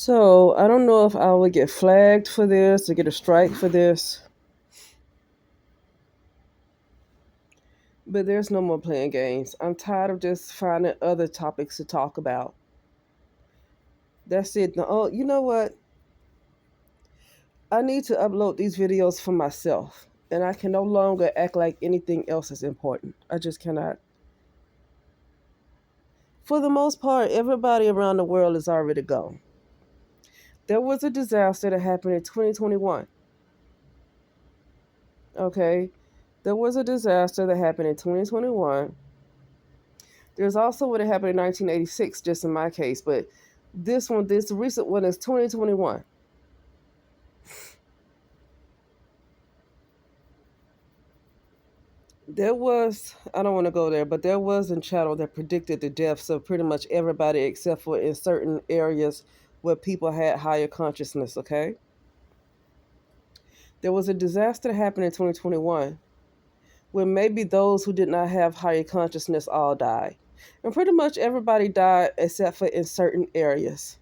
So I don't know if I would get flagged for this or get a strike for this, but there's no more playing games. I'm tired of just finding other topics to talk about. That's it. No, oh, you know what? I need to upload these videos for myself, and I can no longer act like anything else is important. I just cannot. For the most part, everybody around the world is already gone. There was a disaster that happened in 2021. Okay, there was a disaster that happened in 2021. There's also what happened in 1986, just in my case, but this recent one is 2021. I don't want to go there, but there was a channel that predicted the deaths of pretty much everybody except for in certain areas where people had higher consciousness, okay? There was a disaster that happened in 2021 where maybe those who did not have higher consciousness all died. And pretty much everybody died except for in certain areas.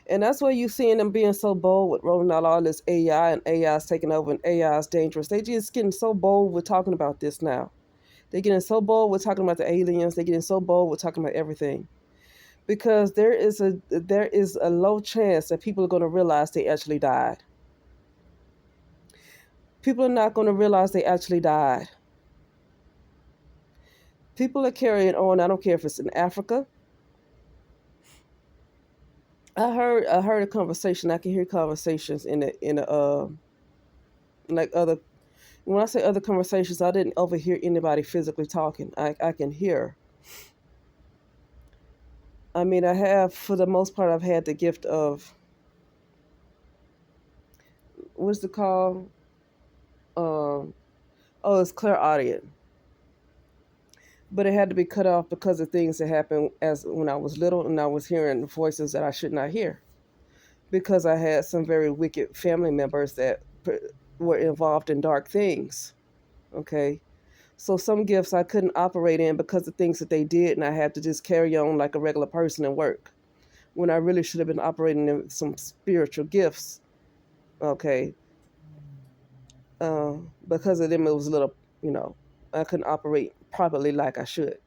And that's why you seeing them being so bold with rolling out all this AI and AI is taking over and AI is dangerous. They just getting so bold with talking about this now. They're getting so bold with talking about the aliens. They're getting so bold with talking about everything. Because there is a low chance that people are going to realize they actually died. People are not going to realize they actually died. People are carrying on. I don't care if it's in Africa. I heard a conversation. I can hear conversations in the like other. When I say other conversations, I didn't overhear anybody physically talking. I can hear. I mean, I have, for the most part, I've had the gift of, what's the call? Um, oh, it's clairaudient. But it had to be cut off because of things that happened as when I was little and I was hearing voices that I should not hear. Because I had some very wicked family members that were involved in dark things. Okay. So some gifts I couldn't operate in because of things that they did, and I had to just carry on like a regular person and work when I really should have been operating in some spiritual gifts. Okay, because of them, it was a little, you know, I couldn't operate properly like I should.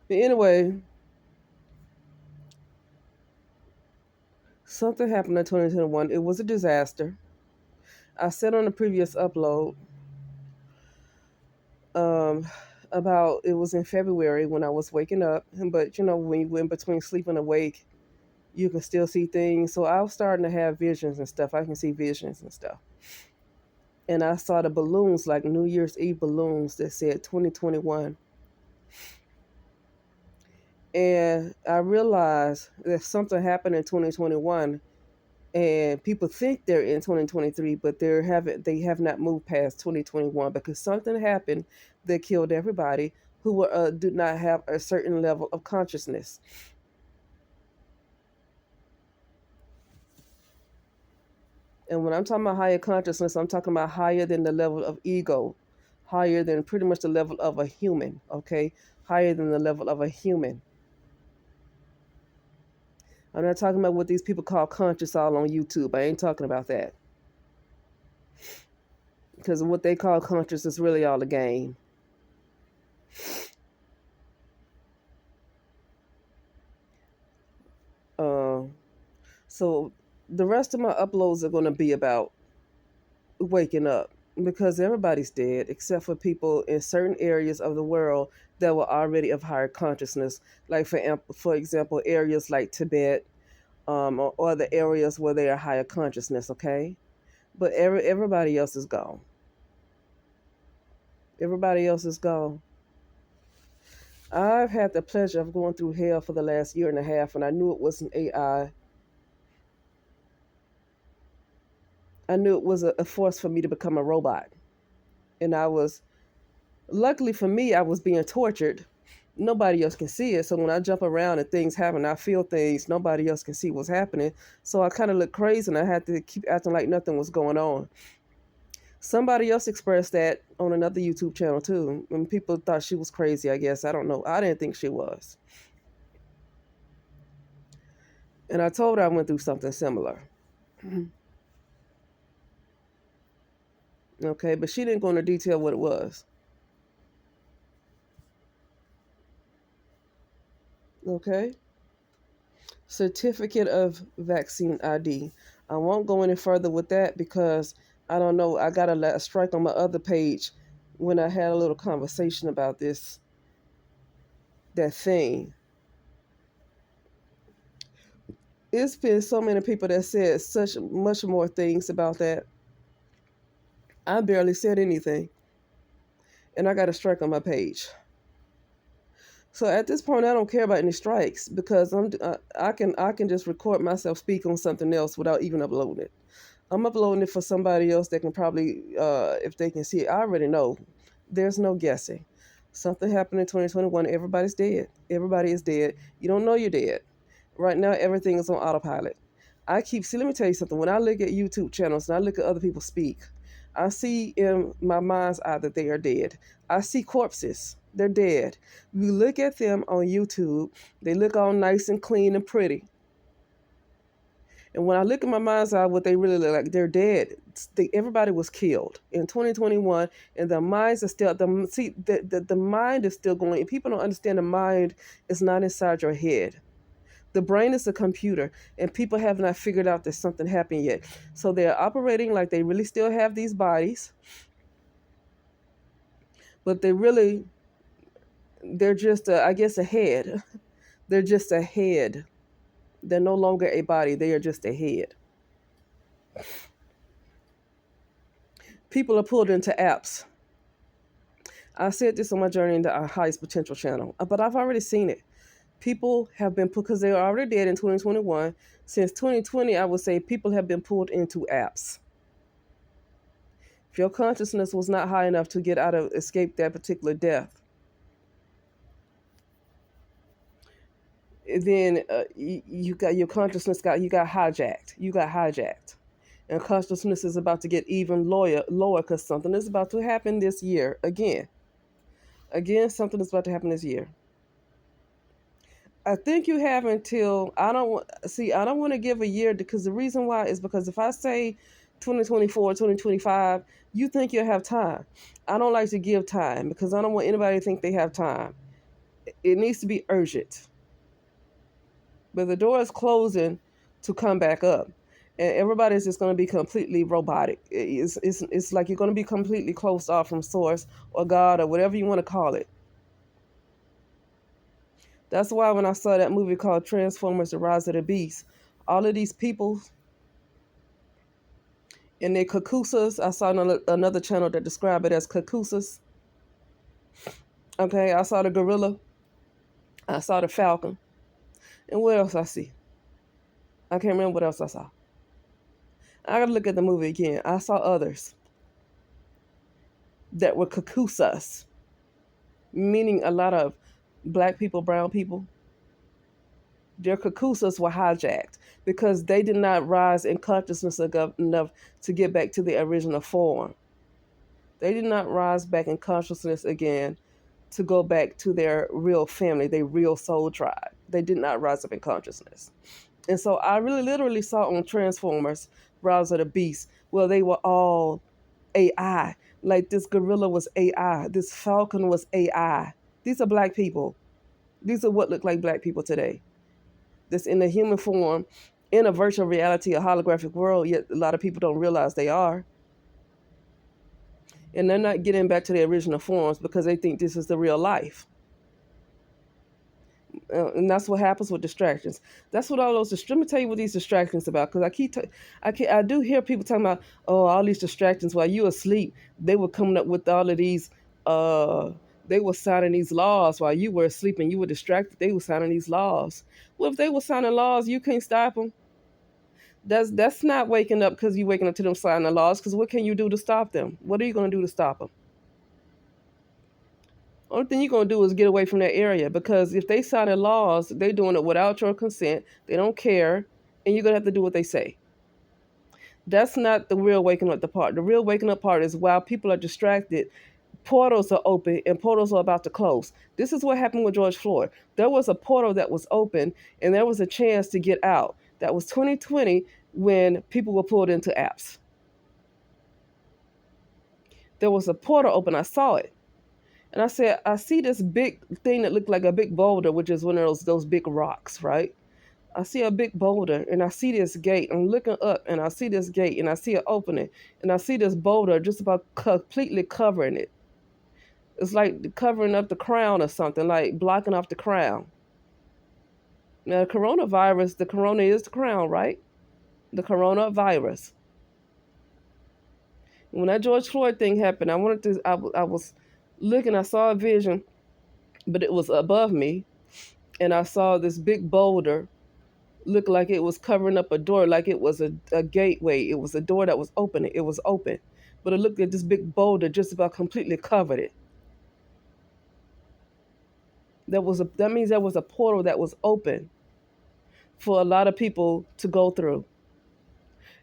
But anyway, something happened in 2021. It was a disaster. I said on the previous upload um, about it was in February when I was waking up, but you know, when you went between sleep and awake, you can still see things. So I was starting to have visions and stuff. I can see visions and stuff. And I saw the balloons, like New Year's Eve balloons that said 2021. And I realized that something happened in 2021 and people think they're in 2023, but they have not moved past 2021 because something happened that killed everybody who did not have a certain level of consciousness. And when I'm talking about higher consciousness, I'm talking about higher than the level of ego, higher than pretty much the level of a human, okay? Higher than the level of a human. I'm not talking about what these people call conscious all on YouTube. I ain't talking about that. Because what they call conscious is really all a game. Uh, so the rest of my uploads are going to be about waking up because everybody's dead except for people in certain areas of the world that were already of higher consciousness. Like for example, areas like Tibet, or the areas where they are higher consciousness. Okay, but everybody else is gone. Everybody else is gone. I've had the pleasure of going through hell for the last year and a half, and I knew it wasn't AI. I knew it was a force for me to become a robot, and I was, luckily for me, I was being tortured. Nobody else can see it. So when I jump around and things happen, I feel things. Nobody else can see what's happening. So I kind of look crazy, and I had to keep acting like nothing was going on. Somebody else expressed that on another YouTube channel too, and people thought she was crazy. I guess I don't know. I didn't think she was. And I told her I went through something similar. Okay, but she didn't go into detail what it was. Okay, certificate of vaccine ID. I won't go any further with that because I don't know. I got a strike on my other page when I had a little conversation about that thing. It's been so many people that said such much more things about that. I barely said anything, and I got a strike on my page. So at this point, I don't care about any strikes because I can just record myself speak on something else without even uploading it. I'm uploading it for somebody else that can probably, if they can see it. I already know. There's no guessing. Something happened in 2021. Everybody's dead. Everybody is dead. You don't know you're dead. Right now, everything is on autopilot. Let me tell you something. When I look at YouTube channels and I look at other people speak, I see in my mind's eye that they are dead. I see corpses. They're dead. You look at them on YouTube, they look all nice and clean and pretty. And when I look at my mind's eye, what they really look like, they're dead. Everybody was killed in 2021, and the minds are still the mind is still going. People don't understand the mind is not inside your head. The brain is a computer, and people have not figured out that something happened yet. So they're operating like they really still have these bodies, but they're just, I guess, a head. They're just a head. They're no longer a body. They are just a head. People are pulled into apps. I said this on my journey into our highest potential channel, but I've already seen it. People have been put because they were already dead in 2021. Since 2020, I would say people have been pulled into apps. If your consciousness was not high enough to get out of escape that particular death, then you got your consciousness you got hijacked. You got hijacked, and consciousness is about to get even lower because something is about to happen this year again. Again, something is about to happen this year. I think you have until I don't want to give a year because the reason why is because if I say 2024, 2025, you think you'll have time. I don't like to give time because I don't want anybody to think they have time. It needs to be urgent. But the door is closing to come back up. And everybody's just going to be completely robotic. It's like you're going to be completely closed off from source or God or whatever you want to call it. That's why when I saw that movie called Transformers: The Rise of the Beast, all of these people in their kakusas, I saw another channel that described it as kakusas. Okay, I saw the gorilla, I saw the falcon, and what else I see? I can't remember what else I saw. I gotta look at the movie again. I saw others that were kakusas, meaning a lot of black people, brown people. Their kakusas were hijacked because they did not rise in consciousness enough to get back to the original form. They did not rise back in consciousness again to go back to their real family, their real soul tribe. They did not rise up in consciousness. And so I really literally saw on Transformers, Rise of the Beast, well, they were all AI. Like this gorilla was AI. This falcon was AI. These are black people. These are what look like black people today. That's in the human form, in a virtual reality, a holographic world, yet a lot of people don't realize they are. And they're not getting back to their original forms because they think this is the real life. And that's what happens with distractions. That's what all those. Let me tell you what these distractions about. Because I do hear people talking about, oh, all these distractions while you asleep. They were coming up with all of these. They were signing these laws while you were asleep and you were distracted. They were signing these laws. Well, if they were signing laws, you can't stop them. That's not waking up because you waking up to them signing the laws. Because what can you do to stop them? What are you going to do to stop them? Only thing you're going to do is get away from that area because if they sign the laws, they're doing it without your consent. They don't care, and you're going to have to do what they say. That's not the real waking up the part. The real waking up part is while people are distracted, portals are open and portals are about to close. This is what happened with George Floyd. There was a portal that was open and there was a chance to get out. That was 2020 when people were pulled into apps. There was a portal open. I saw it. And I said, I see this big thing that looked like a big boulder, which is one of those big rocks, right? I see a big boulder and I see this gate. I'm looking up and I see this gate and I see it opening and I see this boulder just about completely covering it. It's like covering up the crown or something, like blocking off the crown. Now, the corona is the crown, right? The coronavirus. When that George Floyd thing happened, I was looking, I saw a vision, but it was above me, and I saw this big boulder look like it was covering up a door, like it was a gateway. It was a door that was opening. It was open, but it looked like this big boulder just about completely covered it. That means there was a portal that was open for a lot of people to go through.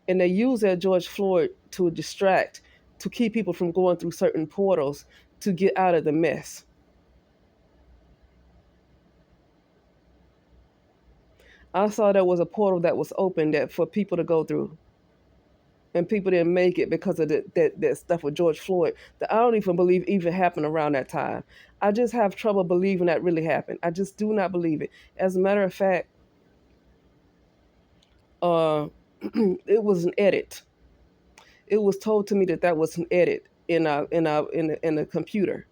And they use that George Floyd to distract, to keep people from going through certain portals to get out of the mess. I saw there was a portal that was open that for people to go through. And people didn't make it because of that stuff with George Floyd that I don't even believe even happened around that time. I just have trouble believing that really happened. I just do not believe it. As a matter of fact, uh, it was an edit. It was told to me that was an edit in a computer.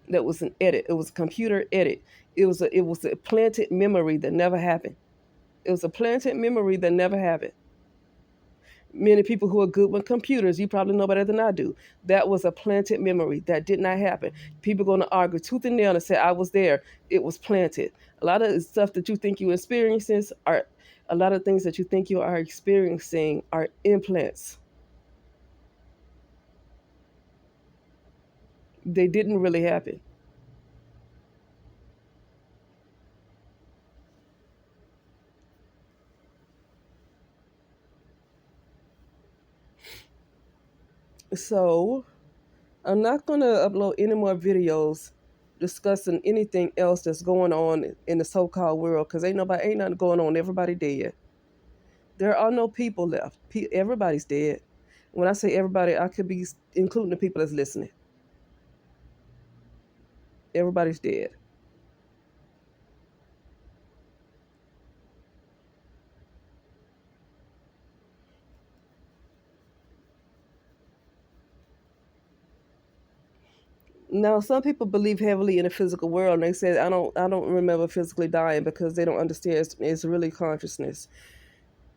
That was an edit. It was a computer edit. It was a planted memory that never happened. It was a planted memory that never happened. Many people who are good with computers, you probably know better than I do. That was a planted memory that did not happen. People going to argue tooth and nail and say I was there. It was planted. A lot of the stuff that you think you experiencing are a lot of things that you think you are experiencing are implants. They didn't really happen. So I'm not going to upload any more videos discussing anything else that's going on in the so-called world because ain't nothing going on. Everybody dead. There are no people left. Everybody's dead. When I say everybody, I could be including the people that's listening. Everybody's dead. Now, some people believe heavily in the physical world, and they say I don't remember physically dying because they don't understand it's really consciousness,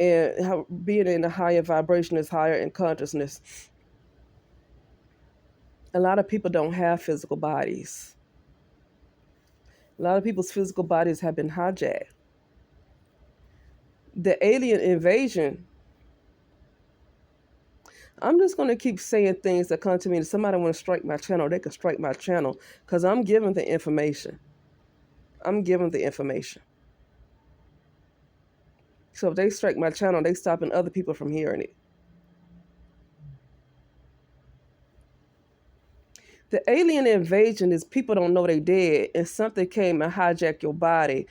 and how being in a higher vibration is higher in consciousness. A lot of people don't have physical bodies. A lot of people's physical bodies have been hijacked. The alien invasion. I'm just going to keep saying things that come to me. If somebody want to strike my channel, they can strike my channel because I'm giving the information. I'm giving the information. So if they strike my channel, they stopping other people from hearing it. The alien invasion is people don't know they dead and something came and hijacked your body,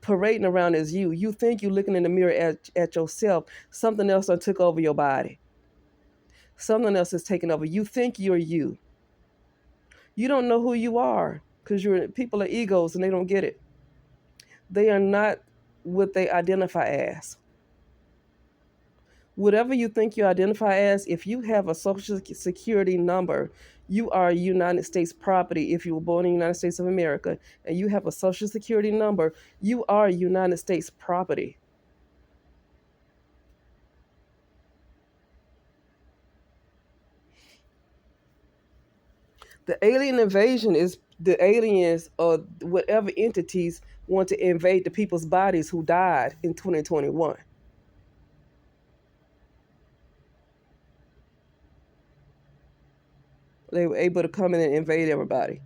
parading around as you. You think you looking in the mirror at yourself. Something else done took over your body. Something else is taking over. You think you're you. You don't know who you are because people are egos and they don't get it. They are not what they identify as. Whatever you think you identify as, if you have a social security number, you are United States property. If you were born in the United States of America and you have a social security number, you are United States property. The alien invasion is the aliens or whatever entities want to invade the people's bodies who died in 2021. They were able to come in and invade everybody.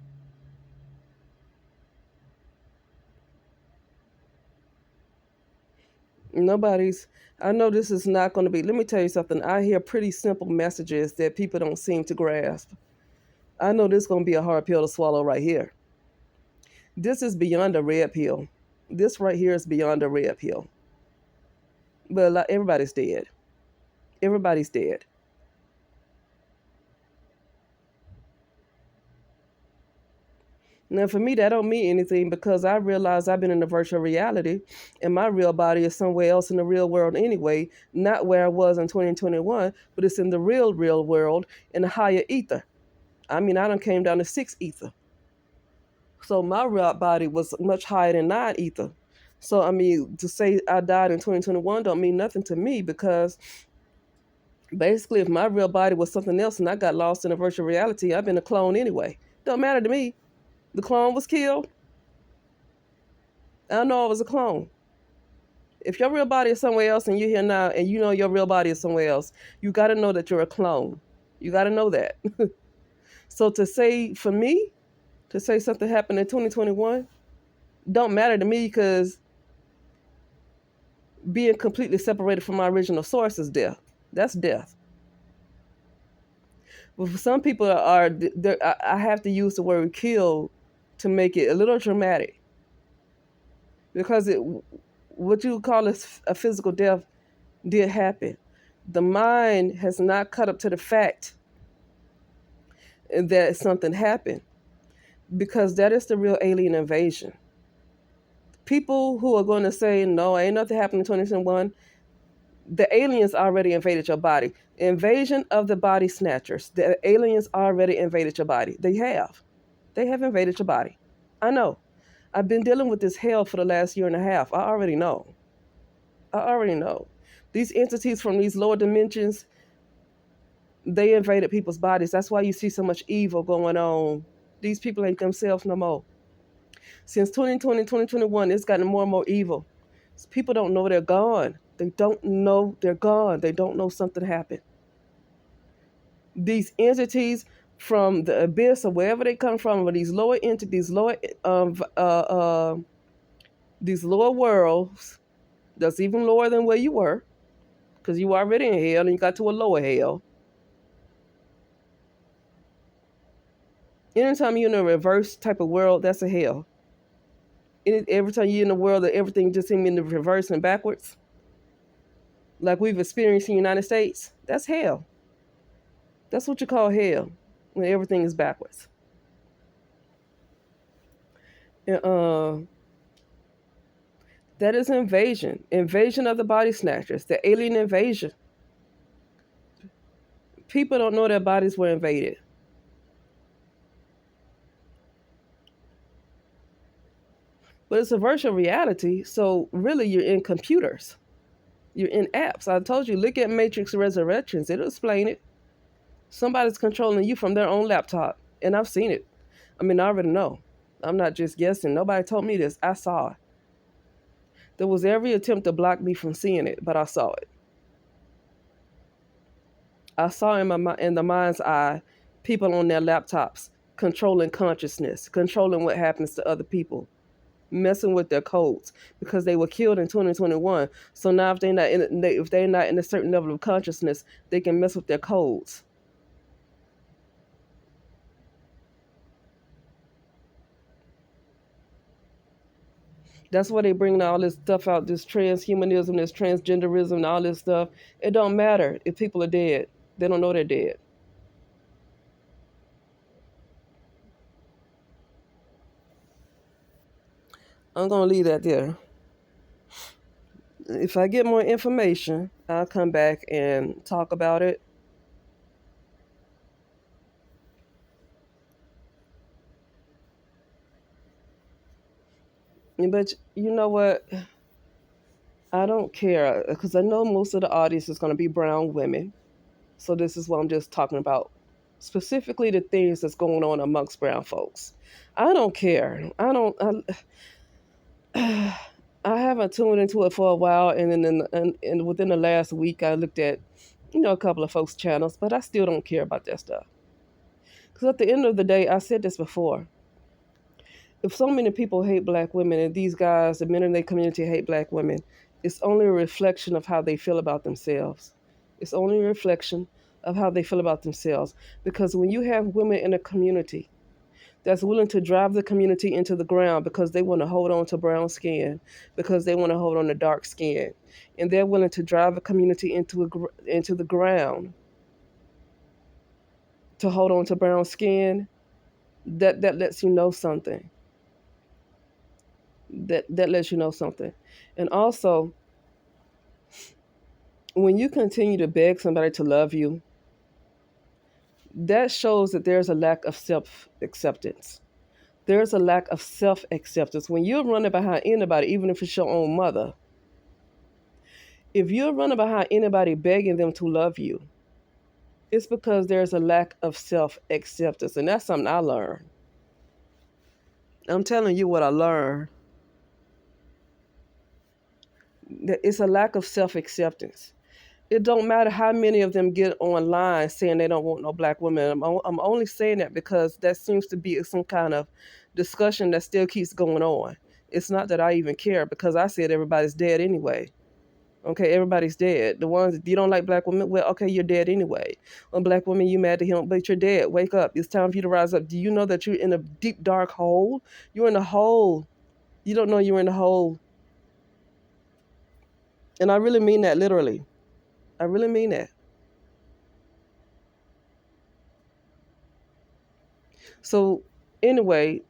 Nobody's, I know this is not going to be, let me tell you something. I hear pretty simple messages that people don't seem to grasp. I know this is going to be a hard pill to swallow right here. This is beyond a red pill. This right here is beyond a red pill. But like, everybody's dead. Everybody's dead. Now, for me, that don't mean anything because I realize I've been in a virtual reality, and my real body is somewhere else in the real world anyway. Not where I was in 2021, but it's in the real world in the higher ether. I mean, I done came down to six ether, so my real body was much higher than nine ether. So I mean, to say I died in 2021 don't mean nothing to me because basically, if my real body was something else and I got lost in a virtual reality, I've been a clone anyway. Don't matter to me. The clone was killed. I know I was a clone. If your real body is somewhere else and you're here now and you know your real body is somewhere else, you got to know that you're a clone. You got to know that. So to say, for me, to say something happened in 2021, don't matter to me because being completely separated from my original source is death. That's death. But for some people, I have to use the word kill to make it a little dramatic because what you call a physical death did happen. The mind has not caught up to the fact that something happened because that is the real alien invasion. People who are going to say, no, ain't nothing happened in 2021, the aliens already invaded your body. Invasion of the body snatchers. The aliens already invaded your body. They have. They have invaded your body. I know. I've been dealing with this hell for the last year and a half. I already know. I already know. These entities from these lower dimensions, they invaded people's bodies. That's why you see so much evil going on. These people ain't themselves no more. Since 2020, 2021, it's gotten more and more evil. People don't know they're gone. They don't know they're gone. They don't know something happened. These entities from the abyss or wherever they come from, or these lower entities, these lower worlds, that's even lower than where you were, because you were already in hell and you got to a lower hell. Anytime you're in a reverse type of world, that's a hell. Every time you're in a world that everything just seems in the reverse and backwards, like we've experienced in the United States, that's hell. That's what you call hell, when everything is backwards. And, that is invasion. Invasion of the body snatchers. The alien invasion. People don't know their bodies were invaded. But it's a virtual reality, so really you're in computers. You're in apps. I told you, look at Matrix Resurrections. It'll explain it. Somebody's controlling you from their own laptop. And I've seen it. I mean, I already know. I'm not just guessing. Nobody told me this. I saw it. There was every attempt to block me from seeing it, but I saw it. I saw in the mind's eye people on their laptops controlling consciousness, controlling what happens to other people, messing with their codes because they were killed in 2021. So now if they're not in a certain level of consciousness, they can mess with their codes. That's why they bring all this stuff out, this transhumanism, this transgenderism, and all this stuff. It don't matter if people are dead. They don't know they're dead. I'm going to leave that there. If I get more information, I'll come back and talk about it. But you know what? I don't care because I know most of the audience is going to be brown women. So this is what I'm just talking about. Specifically the things that's going on amongst brown folks. I don't care. I haven't tuned into it for a while, and then and within the last week, I looked at, a couple of folks' channels, but I still don't care about that stuff. Because at the end of the day, I said this before. If so many people hate black women, and these guys, the men in their community, hate black women, it's only a reflection of how they feel about themselves. It's only a reflection of how they feel about themselves. Because when you have women in a community that's willing to drive the community into the ground because they want to hold on to brown skin, because they want to hold on to dark skin, and they're willing to drive a community into the ground to hold on to brown skin, that lets you know something. That lets you know something. And also, when you continue to beg somebody to love you, that shows that there's a lack of self acceptance. There's a lack of self acceptance. When you're running behind anybody, even if it's your own mother, if you're running behind anybody begging them to love you, it's because there's a lack of self acceptance. And that's something I learned. I'm telling you what I learned. That it's a lack of self acceptance. It don't matter how many of them get online saying they don't want no black women. I'm only saying that because that seems to be some kind of discussion that still keeps going on. It's not that I even care because I said everybody's dead anyway. Okay, everybody's dead. The ones you don't like black women, well, okay, you're dead anyway. On black women, you mad at him, but you're dead. Wake up. It's time for you to rise up. Do you know that you're in a deep, dark hole? You're in a hole. You don't know you're in a hole. And I really mean that literally. I really mean that. So anyway,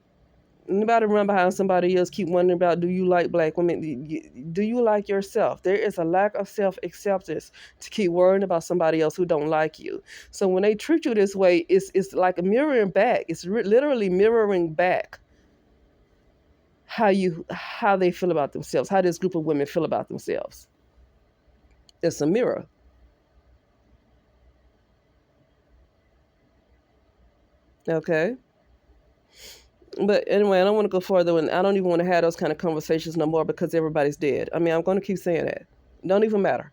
nobody run behind somebody else, keep wondering about, do you like black women? Do you like yourself? There is a lack of self-acceptance to keep worrying about somebody else who don't like you. So when they treat you this way, it's like a mirroring back. It's literally mirroring back how they feel about themselves, how this group of women feel about themselves. It's a mirror. Okay. But anyway, I don't want to go further, and I don't even want to have those kind of conversations no more because everybody's dead. I mean, I'm going to keep saying that. Don't even matter.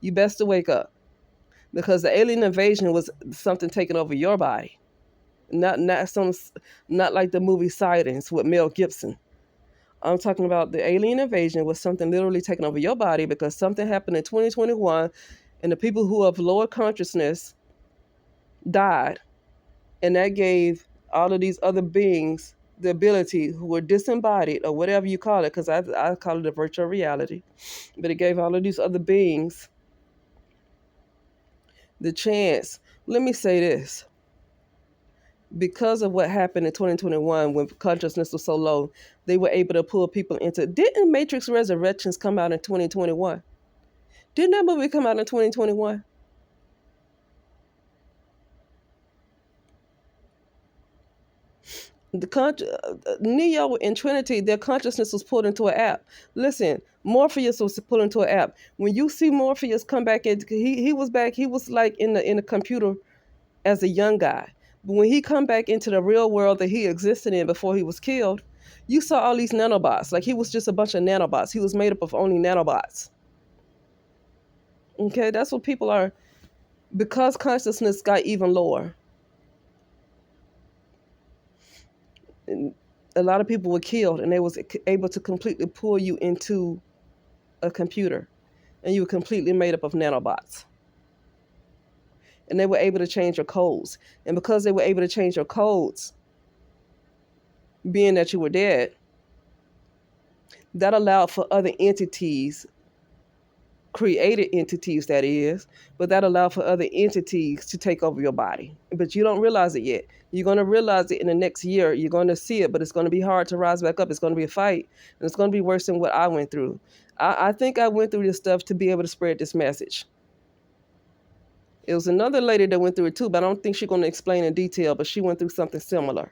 You best to wake up because the alien invasion was something taking over your body, not like the movie Sightings with Mel Gibson. I'm talking about the alien invasion was something literally taking over your body because something happened in 2021, and the people who have lower consciousness died, and that gave all of these other beings the ability who were disembodied or whatever you call it, because I call it a virtual reality, but it gave all of these other beings the chance. Let me say this. Because of what happened in 2021 when consciousness was so low, they were able to pull people into. Didn't Matrix Resurrections come out in 2021? Didn't that movie come out in 2021? Neo and Trinity, their consciousness was pulled into an app. Listen, Morpheus was pulled into an app. When you see Morpheus come back in, he was back. He was like in the computer as a young guy. But when he come back into the real world that he existed in before he was killed, you saw all these nanobots. Like he was just a bunch of nanobots. He was made up of only nanobots. Okay, that's what people are. Because consciousness got even lower, and a lot of people were killed, and they was able to completely pull you into a computer, and you were completely made up of nanobots. And they were able to change your codes. And because they were able to change your codes, being that you were dead, that allowed for other entities, created entities that is, but that allowed for other entities to take over your body. But you don't realize it yet. You're going to realize it in the next year. You're going to see it, but it's going to be hard to rise back up. It's going to be a fight, and it's going to be worse than what I went through. I think I went through this stuff to be able to spread this message. It was another lady that went through it too, but I don't think she's going to explain in detail, but she went through something similar.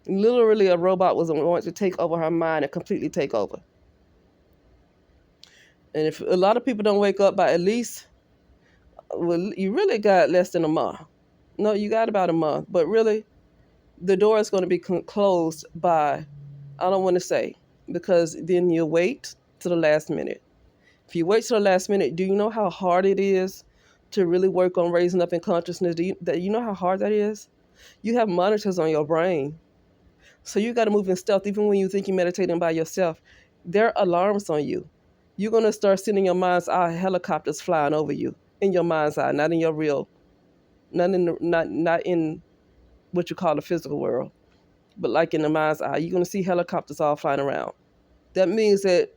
Literally, a robot was going to take over her mind and completely take over. And if a lot of people don't wake up by at least, well, you really got less than a month. No, you got about a month. But really, the door is going to be closed by, I don't want to say, because then you wait to the last minute. If you wait till the last minute, do you know how hard it is to really work on raising up in consciousness? Do you know how hard that is? You have monitors on your brain. So you got to move in stealth. Even when you think you're meditating by yourself, there are alarms on you. You're going to start seeing in your mind's eye helicopters flying over you, in your mind's eye, not in your real. not in what you call the physical world, but like in the mind's eye. You're gonna see helicopters all flying around. That means that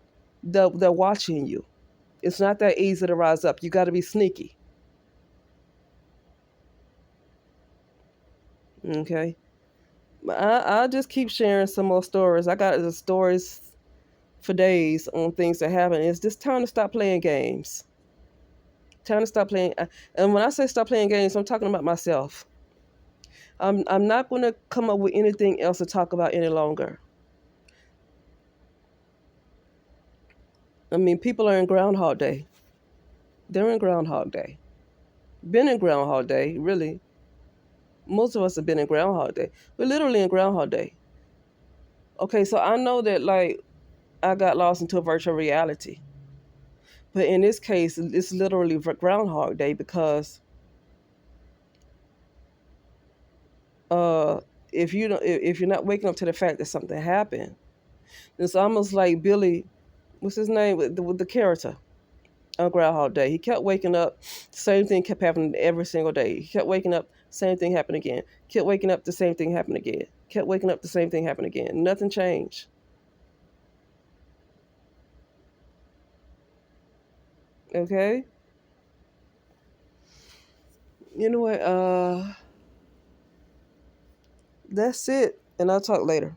they're watching you. It's not that easy to rise up. You got to be sneaky. Okay. I'll just keep sharing some more stories. I got the stories for days on things that happen. It's just time to stop playing games. Time to stop playing. And when I say stop playing games, I'm talking about myself. I'm not going to come up with anything else to talk about any longer. I mean, people are in Groundhog Day. They're in Groundhog Day. Been in Groundhog Day, really. Most of us have been in Groundhog Day. We're literally in Groundhog Day. Okay, so I know that like I got lost into a virtual reality. But in this case, it's literally Groundhog Day because uh, if you're not waking up to the fact that something happened, it's almost like Billy, what's his name, with the character on Groundhog Day. He kept waking up, same thing kept happening every single day. He kept waking up, same thing happened again. Kept waking up, the same thing happened again. Kept waking up, the same thing happened again. Nothing changed. Okay. You know what? That's it. And I'll talk later.